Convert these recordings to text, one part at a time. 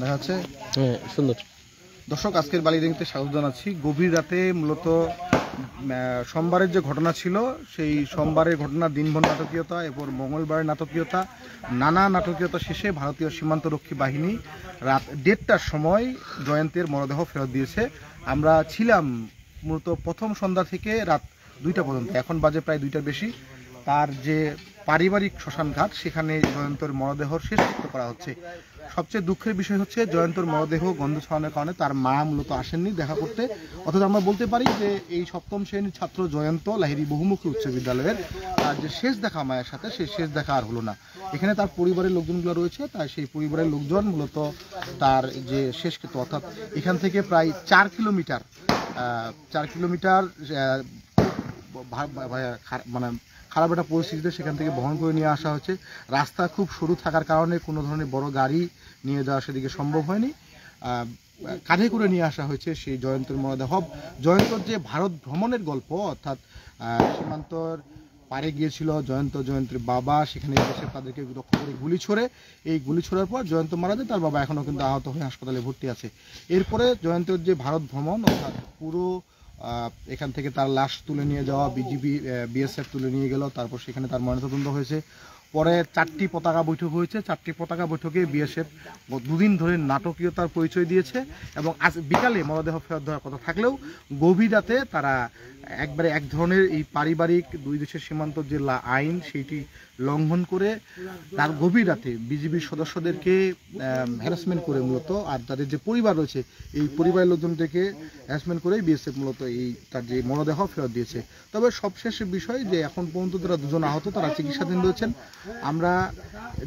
দেখা যাচ্ছে? হ্যাঁ, সুন্দর। দর্শক, আজকের বালিডাঙ্গিতে স্বাগত জানাচ্ছি। গভীর রাতে মূলত সোমবারের যে ঘটনা ছিল, সেই সোমবারের ঘটনা দিনভর নাটকীয়তা এবং মঙ্গলবারের নাটকীয়তা, নানা নাটকীয়তা শেষে ভারতীয় সীমান্তরক্ষী বাহিনী রাত 1:30টার সময় জয়ন্তের মরদেহ ফেরত দিয়েছে। আমরা ছিলাম মূলত প্রথম সন্ধ্যা থেকে রাত 2টা পর্যন্ত, এখন বাজে প্রায় 2টার বেশি। তার যে পারিবারিক শ্মশানঘাট, সেখানে জয়ন্তর মরদেহ শেষকৃত্য করা হচ্ছে। সবচেয়ে দুঃখের বিষয় হচ্ছে জয়ন্তর মরদেহ গন্ধ ছড়ানোর কারণে তার মা মূলত আসেননি দেখা করতে। অথচ আমরা বলতে পারি যে এই সপ্তম শ্রেণীর ছাত্র জয়ন্ত লাহিড়ী বহুমুখী উচ্চ বিদ্যালয়ের তার যে শেষ দেখা মায়ের সাথে, সেই শেষ দেখা আর হলো না। এখানে তার পরিবারের লোকজনগুলো রয়েছে, তাই সেই পরিবারের লোকজন মূলত তার যে শেষকৃত্য, অর্থাৎ এখান থেকে প্রায় 4 কিলোমিটার মানে খারাপ একটা পরিস্থিতিতে সেখান থেকে বহন করে নিয়ে আসা হচ্ছে। রাস্তা খুব সরু থাকার কারণে কোনো ধরনের বড় গাড়ি নিয়ে যাওয়া সেদিকে সম্ভব হয়নি। কাঁধে করে নিয়ে আসা হয়েছে সেই জয়ন্তর মরদেহ। জয়ন্তর যে ভারত ভ্রমণের গল্প, অর্থাৎ সীমান্তর পারে গিয়েছিল জয়ন্তের বাবা, সেখানে এসে তাদেরকে রক্ষা করে গুলি ছোড়ে। এই গুলি ছোড়ার পর জয়ন্ত মারা যায়, তার বাবা এখনও কিন্তু আহত হয়ে হাসপাতালে ভর্তি আছে। এরপরে জয়ন্তের যে ভারত ভ্রমণ, অর্থাৎ পুরো এখান থেকে তার লাশ তুলে নিয়ে যাওয়া, বিএসএফ তুলে নিয়ে গেল, তারপর সেখানে তার ময়নাতদন্ত হয়েছে। পরে 4টি পতাকা বৈঠক হয়েছে। 4টি পতাকা বৈঠকে বিএসএফ 2 দিন ধরে নাটকীয়তার পরিচয় দিয়েছে এবং আজ বিকালে মরদেহ ফেরত দেওয়ার কথা থাকলেও গভীর রাতে তারা একবারে এক ধরনের এই পারিবারিক 2 দেশের সীমান্ত যে আইন, সেইটি লঙ্ঘন করে তার গভীর রাতে বিজিবির সদস্যদেরকে হ্যারাসমেন্ট করে মূলত, আর তাদের যে পরিবার রয়েছে এই পরিবারের লোকজনদেরকে হ্যারাসমেন্ট করে বিএসএফ মূলত এই তার যে মরদেহ ফেরত দিয়েছে। তবে সবশেষ বিষয় যে এখন পর্যন্ত তারা 2জন আহত, তারা চিকিৎসাধীন রয়েছেন। আমরা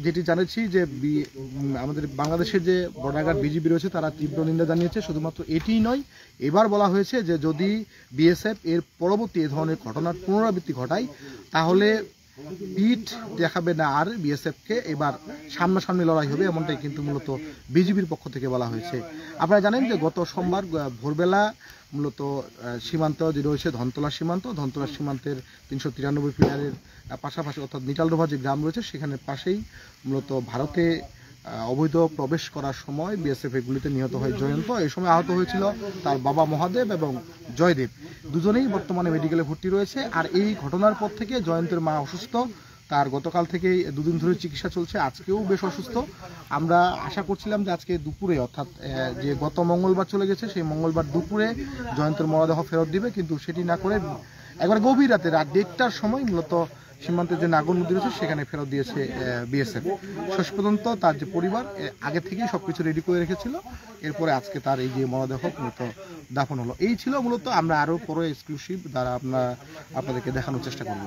যেটি জানাচ্ছি যে আমাদের বাংলাদেশের যে বর্ডার গার্ড বিজিবি রয়েছে, তারা তীব্র নিন্দা জানিয়েছে। শুধুমাত্র এটিই নয়, এবার বলা হয়েছে যে যদি বিএসএফ এর পরবর্তী এ ধরনের ঘটনার পুনরাবৃত্তি ঘটায়, তাহলে পিঠ দেখাবে না আর বিএসএফকে, এবার সামনাসামনি লড়াই হবে, এমনটাই কিন্তু মূলত বিজিবির পক্ষ থেকে বলা হয়েছে। আপনারা জানেন যে গত সোমবার ভোরবেলা মূলত সীমান্ত যে রয়েছে ধনতলা সীমান্তের 393 পিলারের পাশাপাশি, অর্থাৎ নিটালডোভা যে গ্রাম রয়েছে সেখানে পাশেই মূলত ভারতে অবৈধ প্রবেশ করার সময় বিএসএফ এর গুলিতে নিহত হয় জয়ন্ত। এই সময় আহত হয়েছিল তার বাবা মহাদেব এবং জয়দেব, দুজনেই বর্তমানে মেডিকেলে ভর্তি রয়েছে। আর এই ঘটনার পর থেকে জয়ন্তের মা অসুস্থ, তার গতকাল থেকেই 2 দিন ধরে চিকিৎসা চলছে, আজকেও বেশ অসুস্থ। আমরা আশা করছিলাম যে আজকে দুপুরে, অর্থাৎ যে গত মঙ্গলবার চলে গেছে, সেই মঙ্গলবার দুপুরে জয়ন্তের মরদেহ ফেরত দিবে, কিন্তু সেটি না করে একবার গভীর রাতে রাত 1টার সময় মূলত সীমান্তের যে নাগর নদী রয়েছে সেখানে ফেরত দিয়েছে বিএসএফ। শেষ পর্যন্ত তার যে পরিবার আগে থেকেই সবকিছু রেডি করে রেখেছিল। এরপরে আজকে তার এই যে মরদেহ মূলত দাফন হলো। এই ছিল মূলত, আমরা আরও পরে এক্সক্লুসিভ দ্বারা আপনাদেরকে দেখানোর চেষ্টা করব।